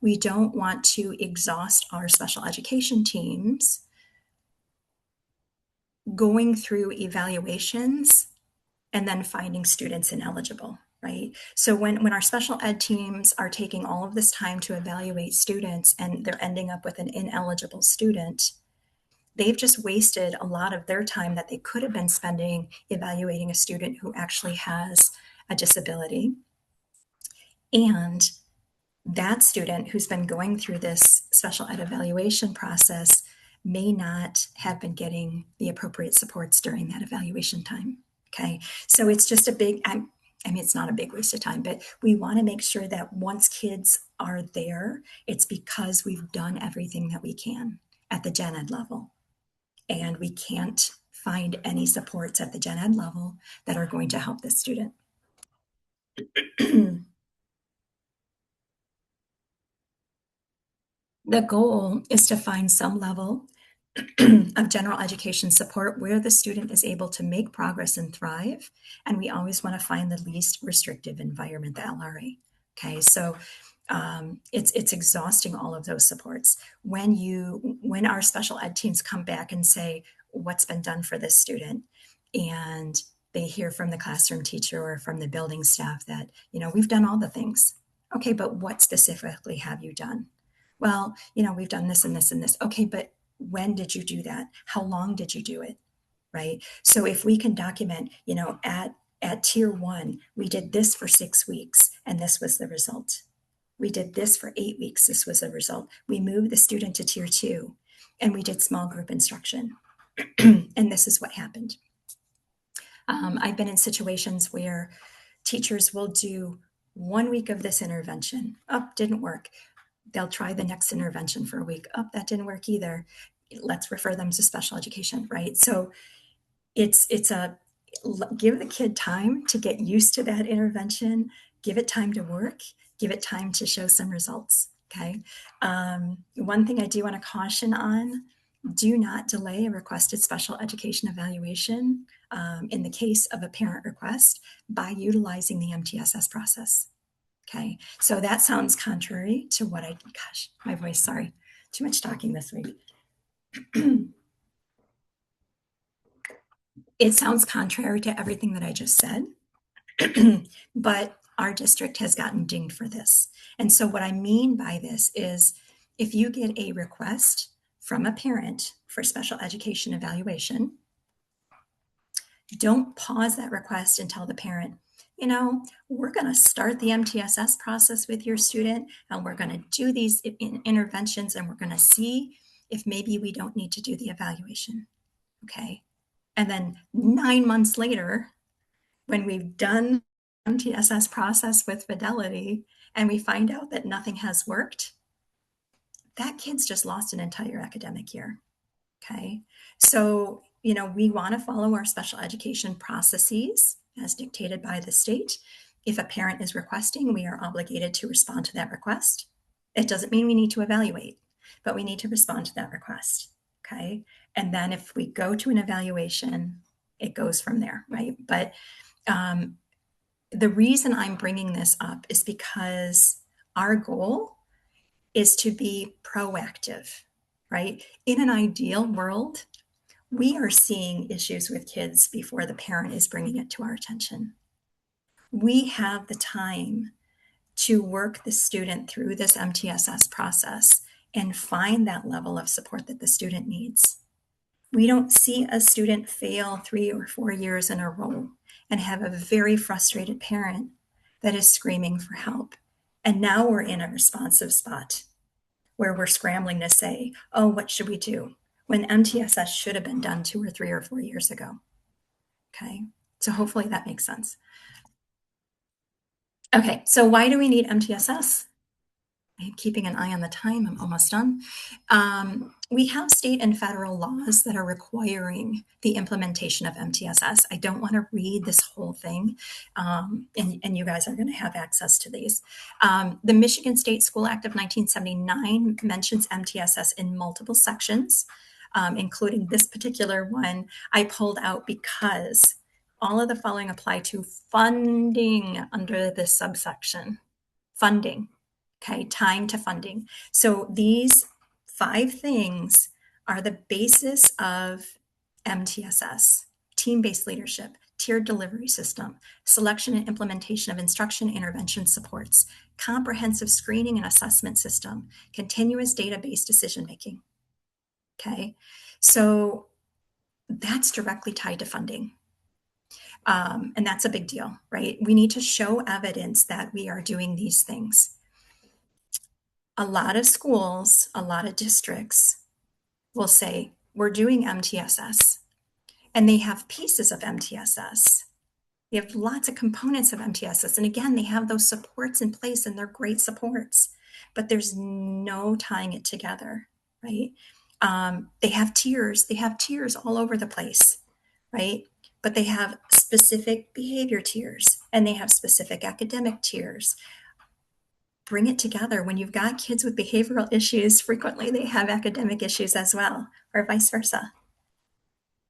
S6: We don't want to exhaust our special education teams going through evaluations and then finding students ineligible, right? So when our special ed teams are taking all of this time to evaluate students and they're ending up with an ineligible student, they've just wasted a lot of their time that they could have been spending evaluating a student who actually has a disability. And that student who's been going through this special ed evaluation process may not have been getting the appropriate supports during that evaluation time. Okay, so it's just a big, I mean, it's not a big waste of time, but we want to make sure that once kids are there, it's because we've done everything that we can at the gen ed level. And we can't find any supports at the gen ed level that are going to help this student. The goal is to find some level of general education support where the student is able to make progress and thrive. And we always want to find the least restrictive environment, the LRA. Okay, so it's exhausting all of those supports. When our special ed teams come back and say, what's been done for this student? And they hear from the classroom teacher or from the building staff that, we've done all the things. Okay, but what specifically have you done? Well, we've done this and this and this. Okay, but when did you do that? How long did you do it? Right? So if we can document, at tier 1, we did this for 6 weeks and this was the result. We did this for 8 weeks. This was the result. We moved the student to tier 2 and we did small group instruction. And this is what happened. I've been in situations where teachers will do 1 week of this intervention. Oh, didn't work. They'll try the next intervention for a week. Oh, that didn't work either. Let's refer them to special education, right? So it's give the kid time to get used to that intervention, give it time to work, give it time to show some results, okay? One thing I do want to caution on, do not delay a requested special education evaluation in the case of a parent request by utilizing the MTSS process. Okay, so that sounds contrary to what gosh, my voice, sorry, too much talking this week. It sounds contrary to everything that I just said, but our district has gotten dinged for this. And so what I mean by this is if you get a request from a parent for special education evaluation, Don't pause that request and tell the parent, you know, we're going to start the MTSS process with your student and we're going to do these interventions and we're going to see if maybe we don't need to do the evaluation. Okay. And then 9 months later, when we've done MTSS process with Fidelity and we find out that nothing has worked, that kid's just lost an entire academic year. Okay. So, we want to follow our special education processes as dictated by the state. If a parent is requesting, we are obligated to respond to that request. It doesn't mean we need to evaluate, but we need to respond to that request. Okay. And then if we go to an evaluation, it goes from there, right? But the reason I'm bringing this up is because our goal is to be proactive, right? In an ideal world, we are seeing issues with kids before the parent is bringing it to our attention. We have the time to work the student through this MTSS process and find that level of support that the student needs. We don't see a student fail 3 or 4 years in a row and have a very frustrated parent that is screaming for help. And now we're in a responsive spot where we're scrambling to say, oh, what should we do? When MTSS should have been done 2 or 3 or 4 years ago. Okay, so hopefully that makes sense. Okay, so why do we need MTSS? I'm keeping an eye on the time. I'm almost done. We have state and federal laws that are requiring the implementation of MTSS. I don't want to read this whole thing, and you guys are going to have access to these. The Michigan State School Act of 1979 mentions MTSS in multiple sections, including this particular one I pulled out because all of the following apply to funding under this subsection. Funding. Okay, time to funding. So these 5 things are the basis of MTSS: team-based leadership, tiered delivery system, selection and implementation of instruction intervention supports, comprehensive screening and assessment system, continuous data-based decision-making. Okay, so that's directly tied to funding. And that's a big deal, right? We need to show evidence that we are doing these things. A lot of schools, a lot of districts will say, we're doing MTSS, and they have pieces of MTSS. They have lots of components of MTSS. And again, they have those supports in place and they're great supports, but there's no tying it together, right? They have tiers. They have tiers all over the place, right? But they have specific behavior tiers and they have specific academic tiers. Bring it together. When you've got kids with behavioral issues, frequently they have academic issues as well, or vice versa.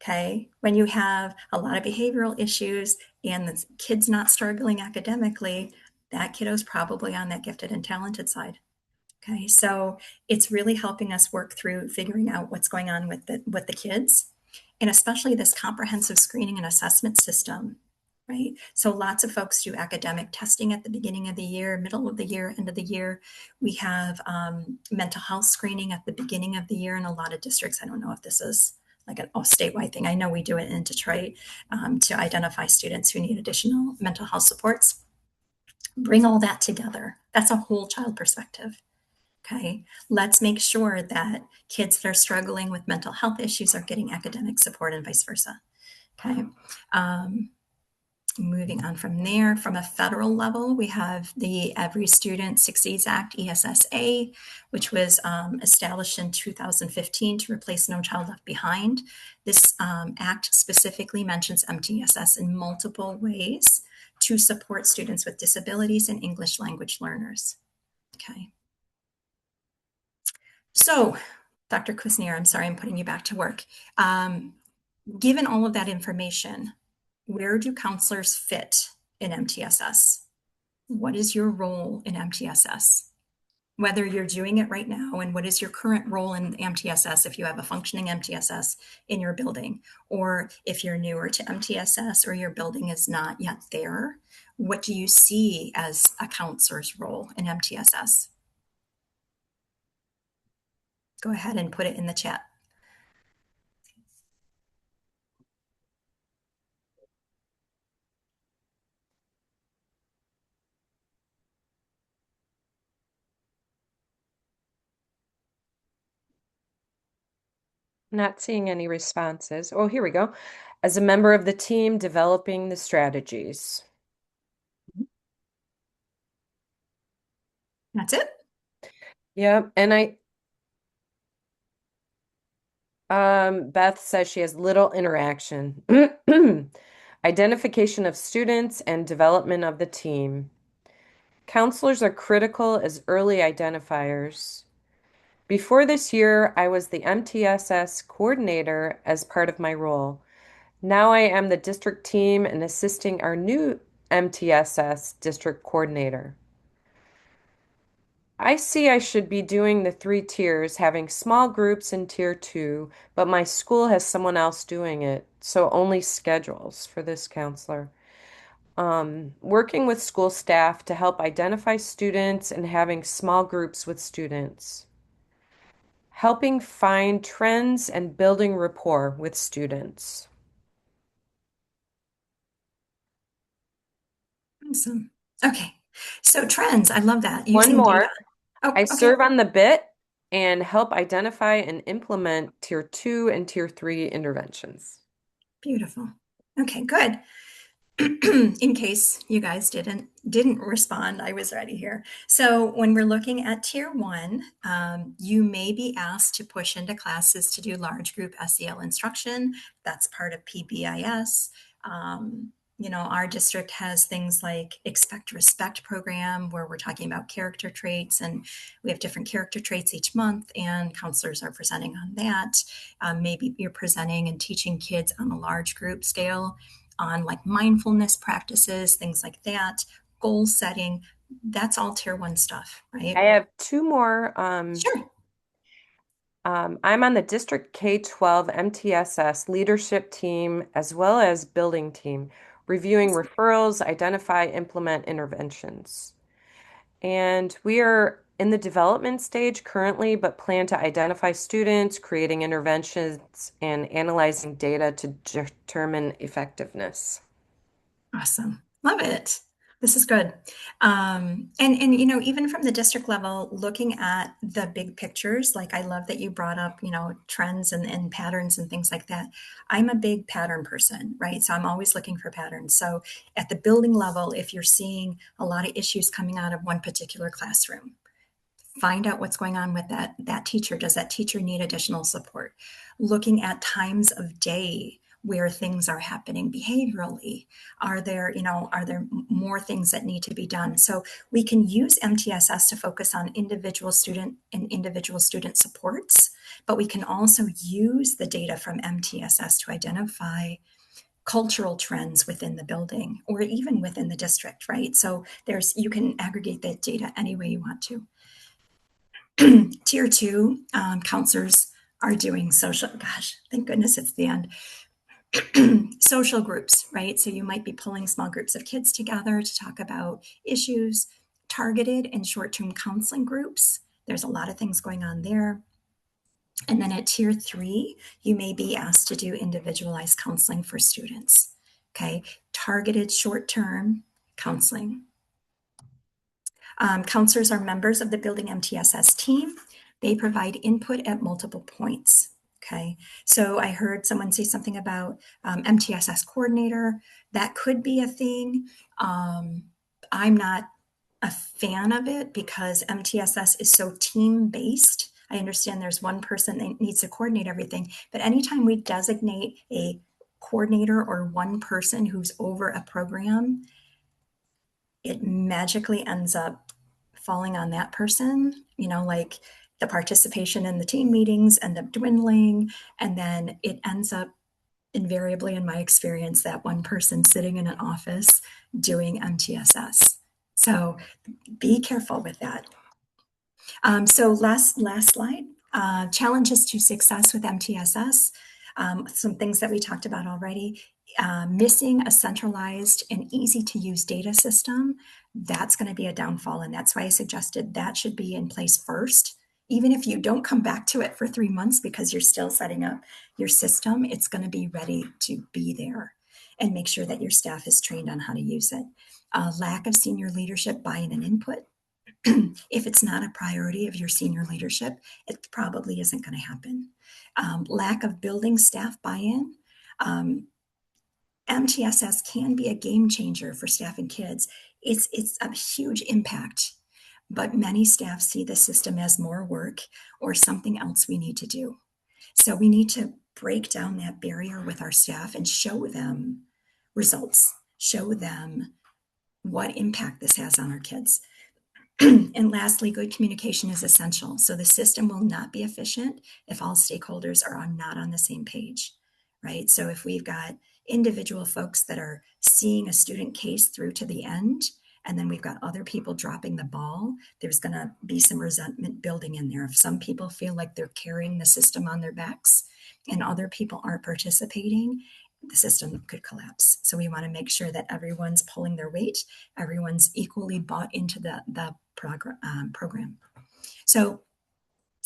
S6: Okay. When you have a lot of behavioral issues and the kid's not struggling academically, that kiddo's probably on that gifted and talented side. Okay. So it's really helping us work through figuring out what's going on with the kids, and especially this comprehensive screening and assessment system. Right. So lots of folks do academic testing at the beginning of the year, middle of the year, end of the year. We have mental health screening at the beginning of the year in a lot of districts. I don't know if this is like a statewide thing. I know we do it in Detroit to identify students who need additional mental health supports. Bring all that together. That's a whole child perspective. Okay. Let's make sure that kids that are struggling with mental health issues are getting academic support and vice versa. Okay. Moving on from there, from a federal level, we have the Every Student Succeeds Act, ESSA, which was established in 2015 to replace No Child Left Behind. This act specifically mentions MTSS in multiple ways to support students with disabilities and English language learners. Okay. So, Dr. Kusnier, I'm sorry I'm putting you back to work. Given all of that information, where do counselors fit in MTSS? What is your role in MTSS? Whether you're doing it right now, and what is your current role in MTSS if you have a functioning MTSS in your building, or if you're newer to MTSS or your building is not yet there, what do you see as a counselor's role in MTSS? Go ahead and put it in the chat.
S1: Not seeing any responses. Oh, here we go. As a member of the team developing the strategies.
S6: That's it.
S1: Yep. Beth says she has little interaction. Identification of students and development of the team. Counselors are critical as early identifiers. Before this year, I was the MTSS coordinator as part of my role. Now I am the district team and assisting our new MTSS district coordinator. I see I should be doing the 3 tiers, having small groups in tier 2, but my school has someone else doing it, so only schedules for this counselor. Working with school staff to help identify students and having small groups with students. Helping find trends and building rapport with students.
S6: Awesome. Okay. So trends, I love that.
S1: One
S6: Using data.
S1: more.
S6: Oh,
S1: I
S6: okay.
S1: serve on the BIT and help identify and implement tier 2 and tier 3 interventions.
S6: Beautiful. Okay, good. In case you guys didn't respond, I was ready here. So when we're looking at tier 1, you may be asked to push into classes to do large group SEL instruction. That's part of PBIS. Our district has things like Expect Respect program where we're talking about character traits, and we have different character traits each month, and counselors are presenting on that. Maybe you're presenting and teaching kids on a large group scale on like mindfulness practices, things like that, goal setting. That's all tier 1 stuff,
S1: I
S6: right?
S1: have 2 more.
S6: Sure.
S1: I'm on the District K-12 MTSS leadership team as well as building team, reviewing referrals, identify, implement interventions. And we are in the development stage currently, but plan to identify students, creating interventions, and analyzing data to determine effectiveness.
S6: Awesome. Love it. This is good. Even from the district level, looking at the big pictures, like I love that you brought up, trends and patterns and things like that. I'm a big pattern person, right? So I'm always looking for patterns. So at the building level, if you're seeing a lot of issues coming out of one particular classroom, find out what's going on with that teacher. Does that teacher need additional support? Looking at times of day where things are happening behaviorally. Are there more things that need to be done? So we can use MTSS to focus on individual student and individual student supports, but we can also use the data from MTSS to identify cultural trends within the building or even within the district, right? So you can aggregate that data any way you want to. Tier 2, counselors are doing social, gosh, thank goodness it's the end. Social groups, right? So you might be pulling small groups of kids together to talk about issues, targeted and short-term counseling groups. There's a lot of things going on there. And then at tier 3, you may be asked to do individualized counseling for students. Okay, targeted short-term counseling. Counselors are members of the Building MTSS team. They provide input at multiple points. Okay, so I heard someone say something about MTSS coordinator. That could be a thing. I'm not a fan of it because MTSS is so team-based. I understand there's one person that needs to coordinate everything, but anytime we designate a coordinator or one person who's over a program, it magically ends up falling on that person, like the participation in the team meetings end up dwindling. And then it ends up invariably, in my experience, that one person sitting in an office doing MTSS. So be careful with that. So last slide, challenges to success with MTSS. Some things that we talked about already. Missing a centralized and easy to use data system, that's going to be a downfall. And that's why I suggested that should be in place first. Even if you don't come back to it for 3 months because you're still setting up your system, it's going to be ready to be there. And make sure that your staff is trained on how to use it. Lack of senior leadership buy-in and input. If it's not a priority of your senior leadership, it probably isn't going to happen. Lack of building staff buy-in. MTSS can be a game changer for staff and kids. It's a huge impact, but many staff see the system as more work or something else we need to do. So we need to break down that barrier with our staff and show them results, show them what impact this has on our kids. And lastly, good communication is essential. So the system will not be efficient if all stakeholders are not on the same page, right? So if we've got individual folks that are seeing a student case through to the end, and then we've got other people dropping the ball, there's going to be some resentment building in there. If some people feel like they're carrying the system on their backs and other people aren't participating, the system could collapse. So we want to make sure that everyone's pulling their weight, everyone's equally bought into the program. So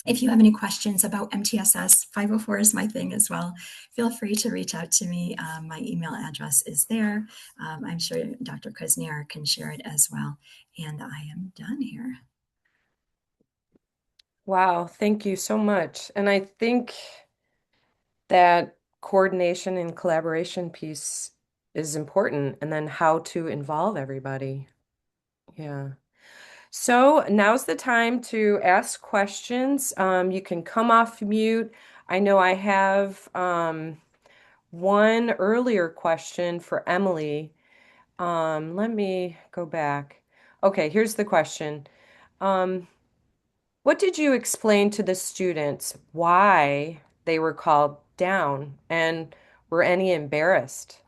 S6: if you have any questions about MTSS, 504 is my thing as well. Feel free to reach out to me. My email address is there. I'm sure Dr. Kuzniar can share it as well. And I am done here.
S1: Wow, thank you so much. And I think that coordination and collaboration piece is important, and then how to involve everybody. Yeah. So now's the time to ask questions. You can come off mute. I know I have one earlier question for Emily. Let me go back. Okay, here's the question. Um, what did you explain to the students why they were called down, and were any embarrassed?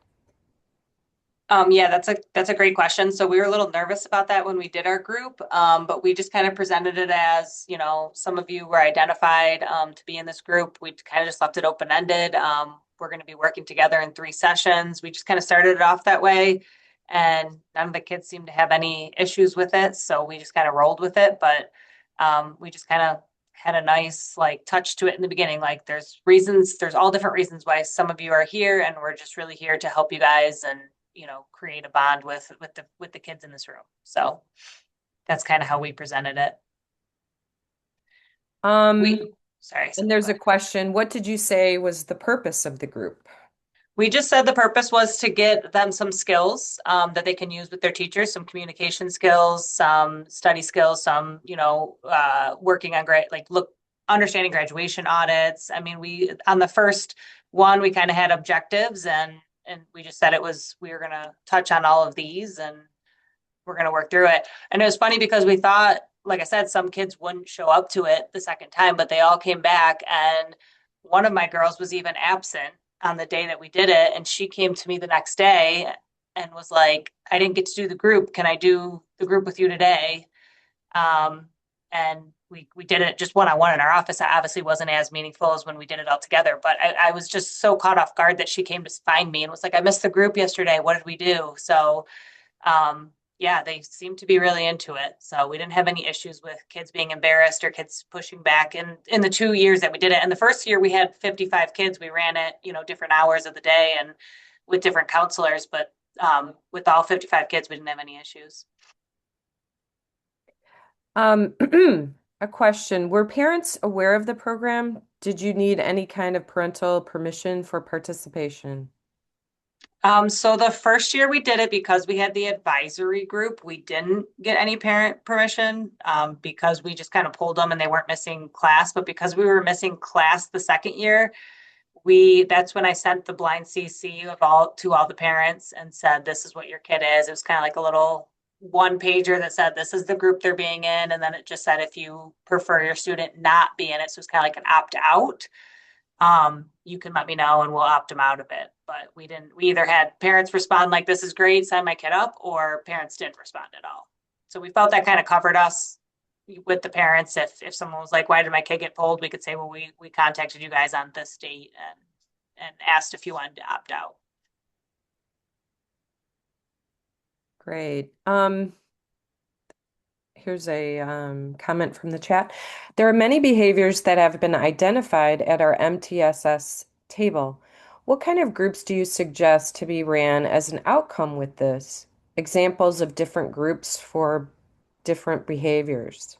S5: Yeah, that's a great question. So we were a little nervous about that when we did our group, but we just kind of presented it as, some of you were identified to be in this group. We kind of just left it open-ended. We're going to be working together in 3 sessions. We just kind of started it off that way, and none of the kids seemed to have any issues with it, so we just kind of rolled with it. But we just kind of had a nice like touch to it in the beginning. Like there's all different reasons why some of you are here, and we're just really here to help you guys and create a bond with the kids in this room. So that's kind of how we presented it.
S1: Um,
S5: Sorry.
S1: and there's a question. What did you say was the purpose of the group?
S5: We just said the purpose was to get them some skills that they can use with their teachers, some communication skills, some study skills, some, working on understanding graduation audits. I mean, on the first one, we kind of had objectives and we just said we were going to touch on all of these and we're going to work through it. And it was funny because we thought, like I said, some kids wouldn't show up to it the second time, but they all came back. And one of my girls was even absent on the day that we did it. And she came to me the next day and was like, I didn't get to do the group. Can I do the group with you today? And we did it just one-on-one in our office. It obviously wasn't as meaningful as when we did it all together, but I was just so caught off guard that she came to find me and was like, I missed the group yesterday. What did we do? So, yeah, they seemed to be really into it. So we didn't have any issues with kids being embarrassed or kids pushing back. And in the 2 years that we did it, and the first year we had 55 kids, we ran it, different hours of the day and with different counselors, but with all 55 kids, we didn't have any issues.
S1: Um, a question. Were parents aware of the program? Did you need any kind of parental permission for participation?
S5: So the first year we did it because we had the advisory group, we didn't get any parent permission because we just kind of pulled them and they weren't missing class. But because we were missing class the second year, that's when I sent the blind CC to all the parents and said, this is what your kid is. It was kind of like a little one pager that said, this is the group they're being in. And then it just said, if you prefer your student not be in it. So it's kind of like an opt out. You can let me know and we'll opt them out of it. But we either had parents respond like, this is great, sign my kid up, or parents didn't respond at all. So we felt that kind of covered us with the parents. If someone was like, why did my kid get pulled? We could say, well, we contacted you guys on this date and asked if you wanted to opt out.
S1: Great. Here's a comment from the chat. There are many behaviors that have been identified at our MTSS table. What kind of groups do you suggest to be ran as an outcome with this? Examples of different groups for different behaviors?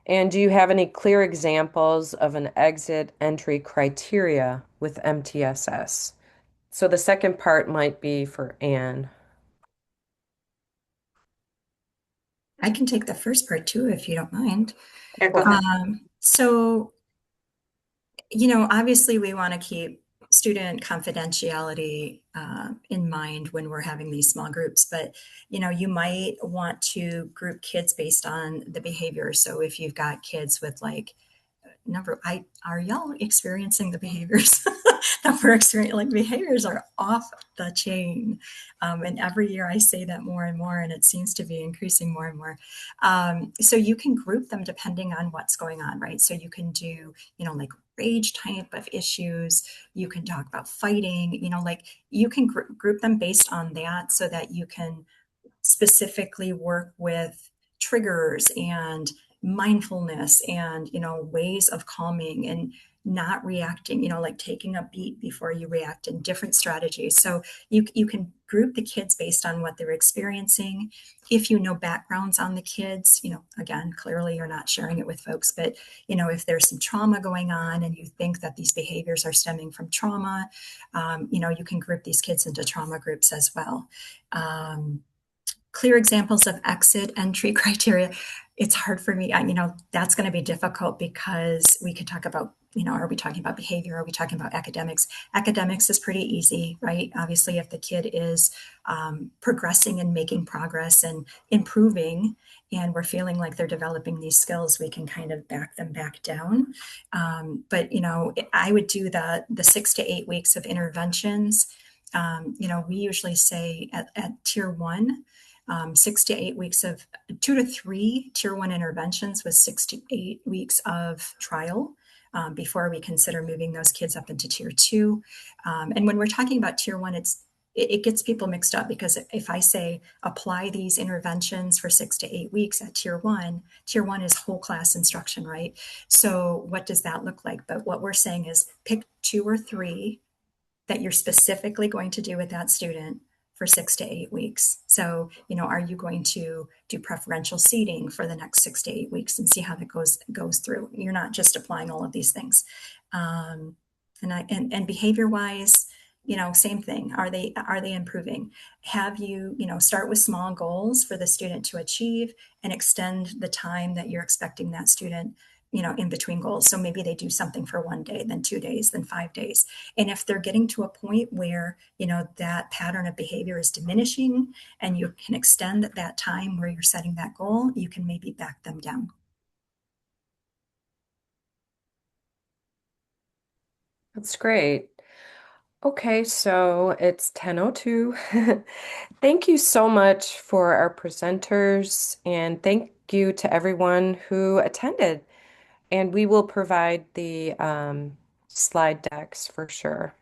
S1: And do you have any clear examples of an exit entry criteria with MTSS? So the second part might be for Anne.
S6: I can take the first part too, if you don't mind.
S5: Yeah, go ahead.
S6: So, obviously we want to keep student confidentiality in mind when we're having these small groups, but you might want to group kids based on the behavior. So if you've got kids with like number I are y'all experiencing the behaviors that we're experiencing? Like behaviors are off the chain, and every year I say that more and more, and it seems to be increasing more and more. So you can group them depending on what's going on, right? So you can do like rage type of issues. You can talk about fighting. Like you can group them based on that, so that you can specifically work with triggers and mindfulness and ways of calming and not reacting, like taking a beat before you react, and different strategies. So you can group the kids based on what they're experiencing. If you know backgrounds on the kids, again, clearly you're not sharing it with folks, but if there's some trauma going on and you think that these behaviors are stemming from trauma, you can group these kids into trauma groups as well. Clear examples of exit entry criteria. It's hard for me. That's going to be difficult, because we could talk about, are we talking about behavior? Are we talking about academics? Academics is pretty easy, right? Obviously, if the kid is progressing and making progress and improving, and we're feeling like they're developing these skills, we can kind of back them back down. But I would do the 6 to 8 weeks of interventions. We usually say at tier one, 6 to 8 weeks of 2 to 3 tier one interventions with 6 to 8 weeks of trial before we consider moving those kids up into tier two. And when we're talking about tier one, it gets people mixed up, because if I say apply these interventions for 6 to 8 weeks at tier one is whole class instruction, right? So what does that look like? But what we're saying is pick 2 or 3 that you're specifically going to do with that student for 6 to 8 weeks. So, are you going to do preferential seating for the next 6 to 8 weeks and see how that goes through? You're not just applying all of these things. And behavior wise, same thing. Are they improving? Have you, start with small goals for the student to achieve, and extend the time that you're expecting that student, in between goals. So maybe they do something for 1 day, then 2 days, then 5 days. And if they're getting to a point where, that pattern of behavior is diminishing, and you can extend that time where you're setting that goal, you can maybe back them down.
S1: That's great. Okay, so it's 10:02. Thank you so much for our presenters, and thank you to everyone who attended. And we will provide the slide decks for sure.